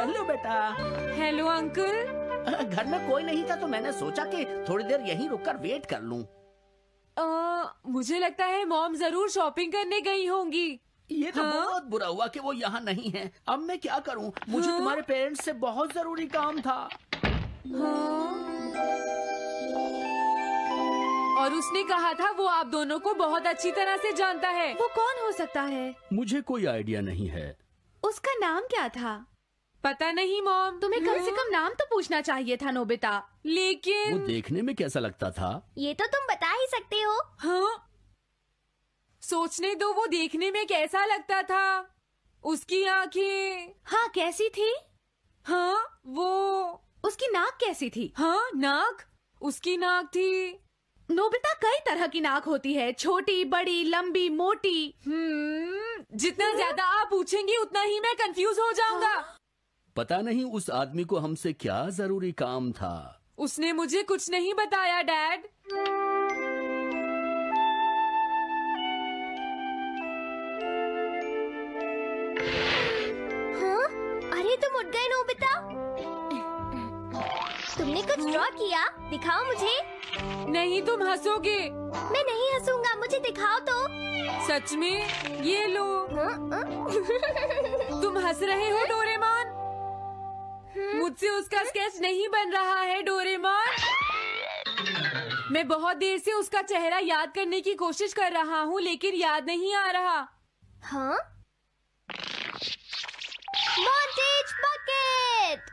Hello बेटा। Hello uncle. घर में कोई नहीं था तो मैंने सोचा कि थोड़ी देर यहीं रुककर वेट कर लूं। मुझे लगता है मॉम जरूर शॉपिंग करने गई होंगी। ये तो बहुत बुरा हुआ कि वो यहाँ नहीं है। अब मैं क्या करूं? मुझे तुम्हारे पेरेंट्स से बहुत जरूरी काम था। और उसने कहा था वो आप दोनों को बहुत अच्छी तरह से जानता है। वो कौन हो सकता है? मुझे कोई आइडिया नहीं है। उसका नाम क्या था? पता नहीं मॉम। तुम्हें कम से कम नाम तो पूछना चाहिए था नोबिता। लेकिन वो देखने में कैसा लगता था? ये तो तुम बता ही सकते हो। हाँ, सोचने दो वो देखने में कैसा लगता था। उसकी आंखें। हाँ, कैसी थी? हाँ, वो उसकी नाक कैसी थी? हाँ, नाक। उसकी नाक थी। नोबिता, कई तरह की नाक होती है, छोटी, बड़ी, लंबी, मोटी। जितना ज्यादा आप पूछेंगी उतना ही मैं कंफ्यूज हो जाऊंगा। पता नहीं उस आदमी को हमसे क्या जरूरी काम था। उसने मुझे कुछ नहीं बताया डैड। हाँ? अरे तुम उठ गए नोबिता। तुमने कुछ ड्रॉ किया? दिखाओ मुझे। नहीं, तुम हंसोगे। मैं नहीं हंसूंगा, मुझे दिखाओ तो। सच में? ये लो। तुम हंस रहे हो डोरेमोन? मुझसे उसका स्केच नहीं बन रहा है डोरेमोन। मैं बहुत देर से उसका चेहरा याद करने की कोशिश कर रहा हूँ लेकिन याद नहीं आ रहा। हाँ? Montage bucket.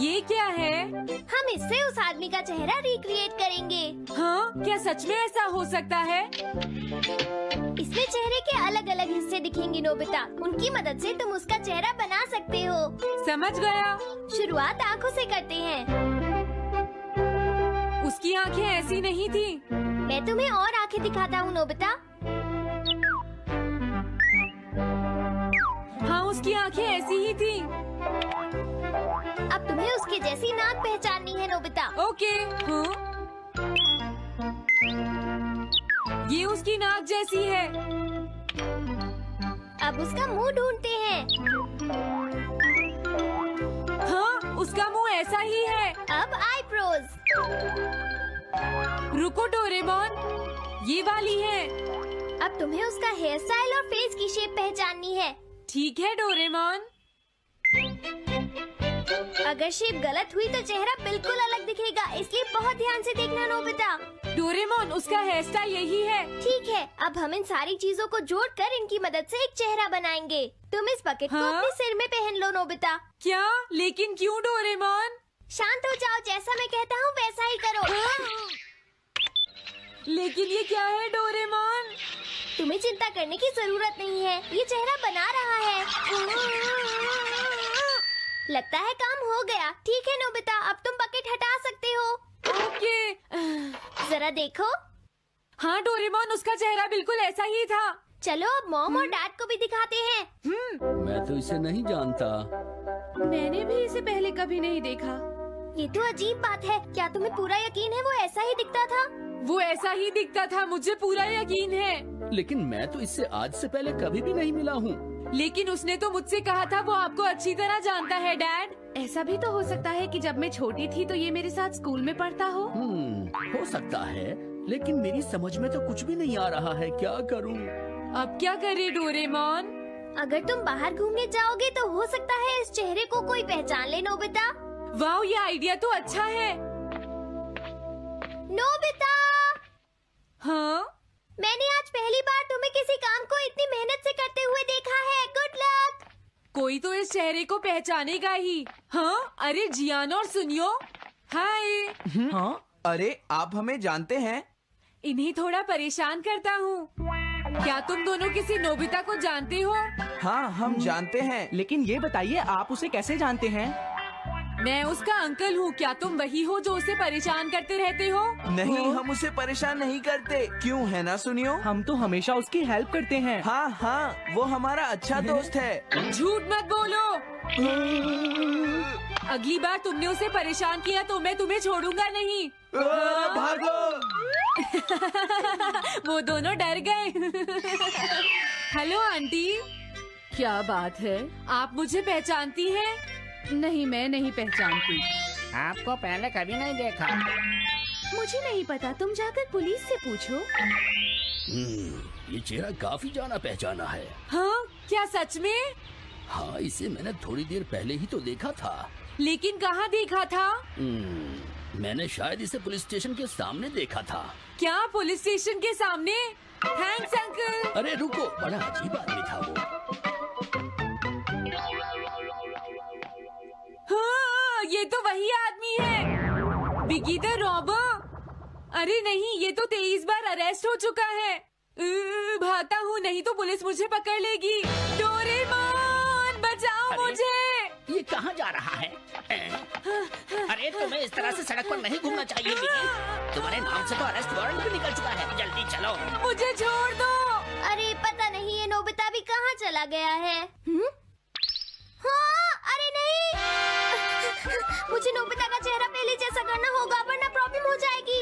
ये क्या है? हम इससे उस आदमी का चेहरा रिक्रिएट करेंगे। हाँ, क्या सच में ऐसा हो सकता है? इसमें चेहरे के अलग अलग हिस्से दिखेंगे नोबिता। उनकी मदद से तुम उसका चेहरा बना सकते हो। समझ गया। शुरुआत आँखों से करते हैं। उसकी आंखें ऐसी नहीं थी। मैं तुम्हें और आँखें दिखाता हूँ नोबिता। हाँ, उसकी आंखें ऐसी ही थी। अब तुम्हें उसके जैसी नाक पहचाननी है नोबिता। ओके। हाँ? ये उसकी नाक जैसी है। अब उसका मुंह ढूंढते हैं। हाँ, उसका मुंह ऐसा ही है। अब आईब्रोज। रुको डोरेमोन, ये वाली है। अब तुम्हें उसका हेयर स्टाइल और फेस की शेप पहचाननी है। ठीक है डोरेमोन। अगर शेप गलत हुई तो चेहरा बिल्कुल अलग दिखेगा, इसलिए बहुत ध्यान से देखना नोबिता। डोरेमोन, उसका हेयर स्टाइल यही है। ठीक है, अब हम इन सारी चीजों को जोड़कर इनकी मदद से एक चेहरा बनाएंगे। तुम इस बकेट को अपने सिर में पहन लो नोबिता। क्या? लेकिन क्यों डोरेमोन? शांत हो जाओ, जैसा मैं कहता हूँ वैसा ही करो। लेकिन ये क्या है डोरेमोन? तुम्हें चिंता करने की जरूरत नहीं है, ये चेहरा बना रहा है। लगता है काम हो गया। ठीक है नोबिता, अब तुम बकेट हटा सकते हो। ओके। जरा देखो। हाँ डोरेमोन, उसका चेहरा बिल्कुल ऐसा ही था। चलो अब मॉम और डैड को भी दिखाते हैं। मैं तो इसे नहीं जानता। मैंने भी इसे पहले कभी नहीं देखा। ये तो अजीब बात है। क्या तुम्हें पूरा यकीन है वो ऐसा ही दिखता था? वो ऐसा ही दिखता था, मुझे पूरा यकीन है। लेकिन मैं तो इससे आज से पहले कभी भी नहीं मिला हूँ। लेकिन उसने तो मुझसे कहा था वो आपको अच्छी तरह जानता है डैड। ऐसा भी तो हो सकता है कि जब मैं छोटी थी तो ये मेरे साथ स्कूल में पढ़ता हो। हो सकता है, लेकिन मेरी समझ में तो कुछ भी नहीं आ रहा है। क्या करूँ? अब क्या करे डोरेमोन? अगर तुम बाहर घूमने जाओगे तो हो सकता है इस चेहरे को कोई पहचान ले नोबिता। वाह, ये आइडिया तो अच्छा है। नोबिता! हाँ? मैंने आज पहली बार तुम्हें किसी काम को इतनी मेहनत से करते हुए देखा है। Good luck. कोई तो इस चेहरे को पहचानेगा ही। हाँ? अरे जियान और सुनियो। हाय। हाँ? अरे आप हमें जानते हैं? इन्हें थोड़ा परेशान करता हूँ। क्या तुम दोनों किसी नोबिता को जानते हो? हाँ, हम जानते हैं। लेकिन ये बताइए आप उसे कैसे जानते हैं? मैं उसका अंकल हूँ। क्या तुम वही हो जो उसे परेशान करते रहते हो? नहीं, हम उसे परेशान नहीं करते। क्यों, है ना सुनियो? हम तो हमेशा उसकी हेल्प करते हैं। हाँ हाँ, वो हमारा अच्छा दोस्त है। झूठ मत बोलो। अगली बार तुमने उसे परेशान किया तो मैं तुम्हें छोड़ूंगा नहीं। भागो। वो दोनों डर गए। Hello aunty. क्या बात है? आप मुझे पहचानती हैं? नहीं, मैं नहीं पहचानती। आपको पहले कभी नहीं देखा। मुझे नहीं पता, तुम जाकर पुलिस से पूछो। ये चेहरा काफी जाना पहचाना है। हाँ, क्या सच में? हाँ, इसे मैंने थोड़ी देर पहले ही तो देखा था। लेकिन कहाँ देखा था? मैंने शायद इसे पुलिस स्टेशन के सामने देखा था। क्या पुलिस स्टेशन के सामने? Thanks uncle. अरे रुको, बड़ा अजीब आदमी था वो। हाँ, ये तो वही आदमी है, बिगी द रॉबर। अरे नहीं, ये तो 23 बार अरेस्ट हो चुका है। भागता हूँ, नहीं तो पुलिस मुझे पकड़ लेगी। डोरेमोन, बचाओ मुझे। ये कहाँ जा रहा है? अरे तुम्हें इस तरह से सड़क पर नहीं घूमना चाहिए बिगी। तुम्हारे नाम से तो अरेस्ट वारंट भी निकल चुका है। जल्दी चलो। मुझे छोड़ दो। अरे पता नहीं ये नोबिता भी कहाँ चला गया है। हाँ, अरे नहीं। मुझे नोबिता का चेहरा पहले जैसा करना होगा वरना प्रॉब्लम हो जाएगी।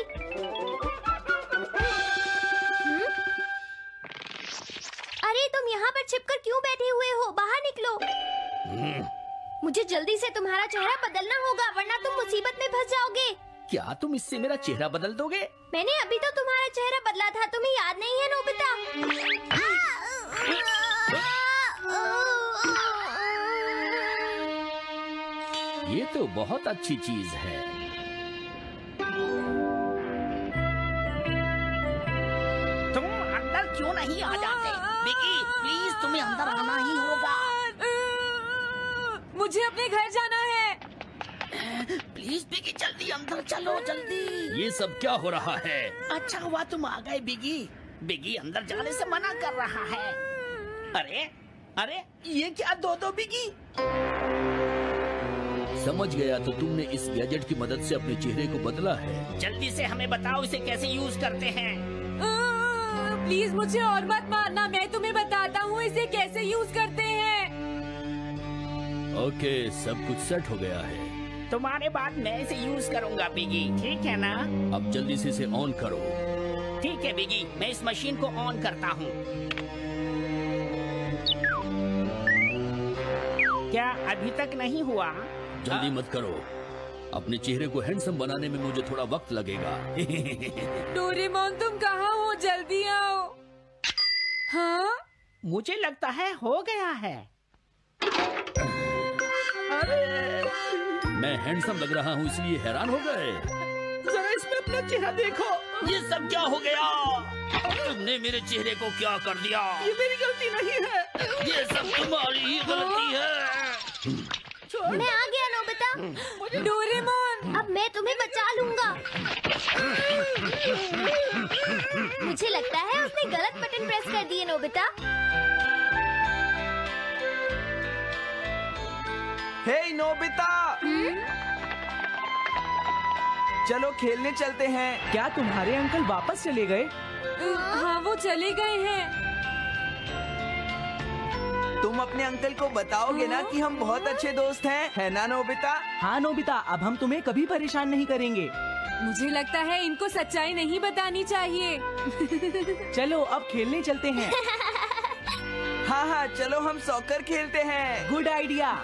अरे तुम यहाँ पर छिपकर क्यों बैठे हुए हो? बाहर निकलो। मुझे जल्दी से तुम्हारा चेहरा बदलना होगा वरना तुम मुसीबत में फंस जाओगे। क्या तुम इससे मेरा चेहरा बदल दोगे? मैंने अभी तो तुम्हारा चेहरा बदला था, तुम्हें याद नहीं है नोबिता? ये तो बहुत अच्छी चीज है। तुम अंदर क्यों नहीं आ जाते? बिगी, प्लीज तुम्हें अंदर आना ही होगा। मुझे अपने घर जाना है। प्लीज बिगी, जल्दी अंदर चलो, जल्दी। ये सब क्या हो रहा है? अच्छा हुआ तुम आ गए बिगी। बिगी अंदर जाने से मना कर रहा है। अरे अरे, ये क्या दो बिगी? समझ गया, तो तुमने इस गैजेट की मदद से अपने चेहरे को बदला है। जल्दी से हमें बताओ इसे कैसे यूज करते हैं। प्लीज मुझे और मत मारना, मैं तुम्हें बताता हूँ इसे कैसे यूज करते हैं। ओके, सब कुछ सेट हो गया है। तुम्हारे बाद मैं इसे यूज करूँगा बिगी, ठीक है ना? अब जल्दी से इसे ऑन करो। ठीक है बिगी, मैं इस मशीन को ऑन करता हूँ। क्या अभी तक नहीं हुआ? जल्दी मत करो, अपने चेहरे को हैंडसम बनाने में मुझे थोड़ा वक्त लगेगा। डोरेमोन, तुम कहाँ हो? जल्दी आओ। हाँ, मुझे लगता है हो गया है। अरे, मैं हैंडसम लग रहा हूँ इसलिए हैरान हो गए। जरा इसमें अपना चेहरा देखो। ये सब क्या हो गया? तुमने मेरे चेहरे को क्या कर दिया? ये मेरी गलती नहीं है, ये सब तुम्हारी ही गलती है। मैं आ गया नोबिता। डोरेमोन, अब मैं तुम्हें बचा लूंगा। मुझे लगता है उसने गलत बटन प्रेस कर दिए नोबिता। हे नोबिता, चलो खेलने चलते हैं। क्या तुम्हारे अंकल वापस चले गए? हाँ, वो चले गए हैं। तुम अपने अंकल को बताओगे ना कि हम बहुत अच्छे दोस्त हैं, है ना नोबिता? हाँ नोबिता, अब हम तुम्हें कभी परेशान नहीं करेंगे। मुझे लगता है इनको सच्चाई नहीं बतानी चाहिए। चलो अब खेलने चलते हैं। हाँ हाँ, चलो हम सॉकर खेलते हैं। Good idea.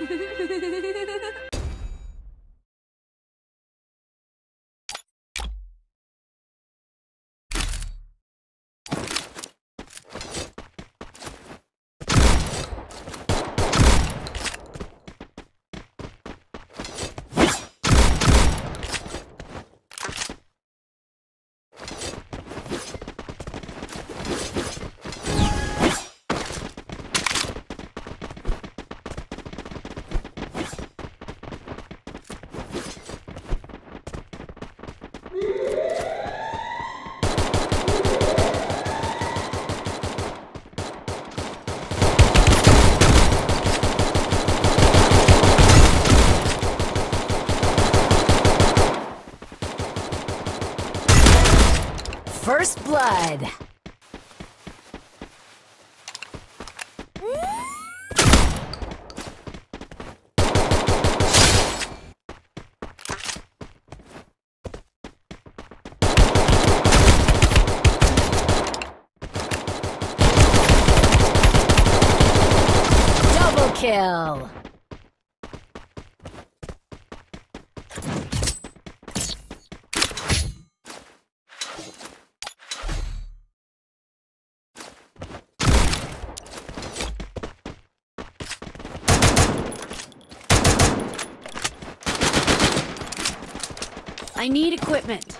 First blood. kill. I need equipment.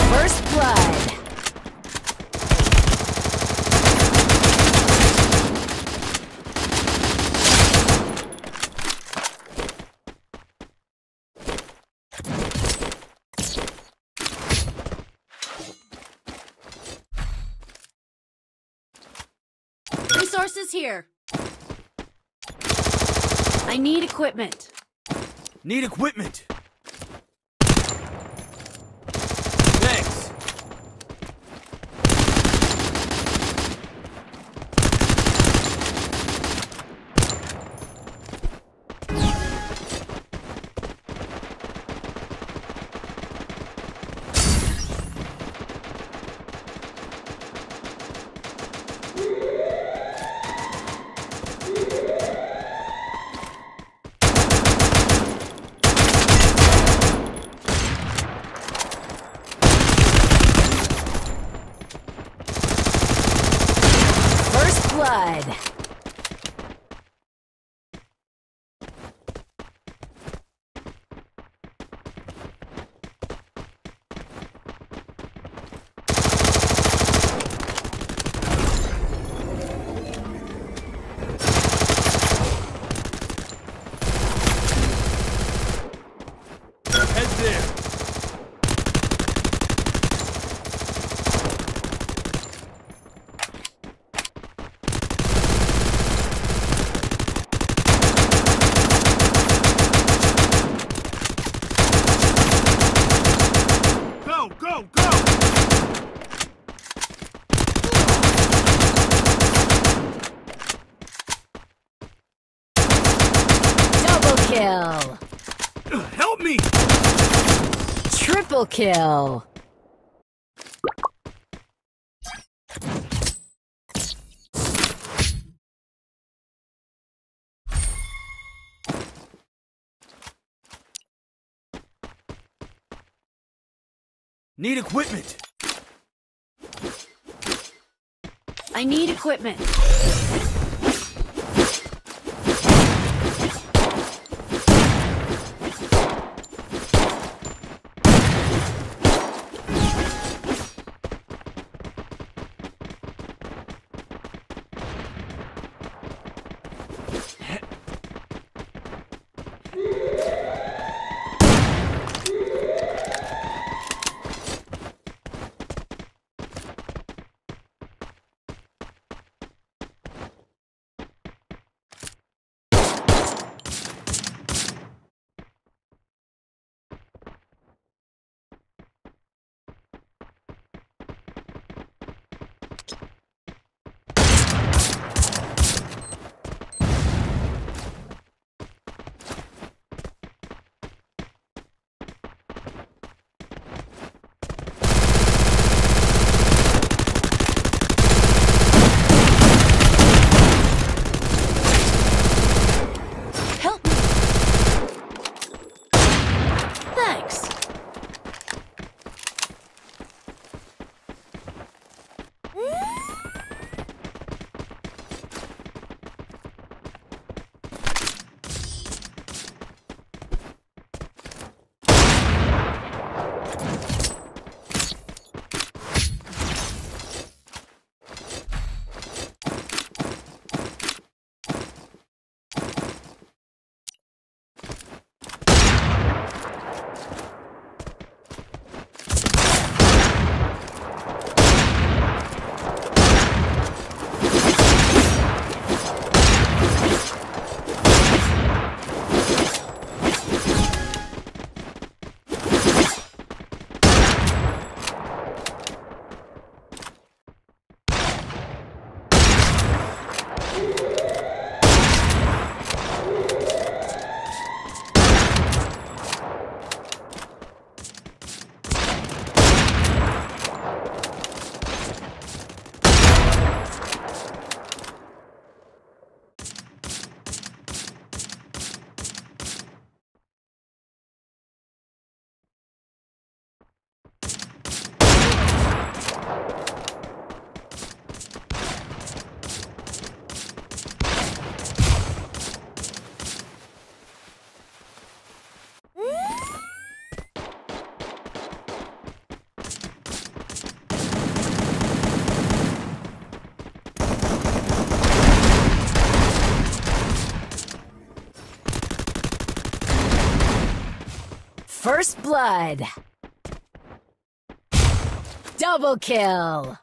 First blood. Resources here. I need equipment. Need equipment. Thanks. First blood. Head there. Go, go, go! Double kill. Help me! Triple kill. Need equipment. I need equipment. First blood. Double kill.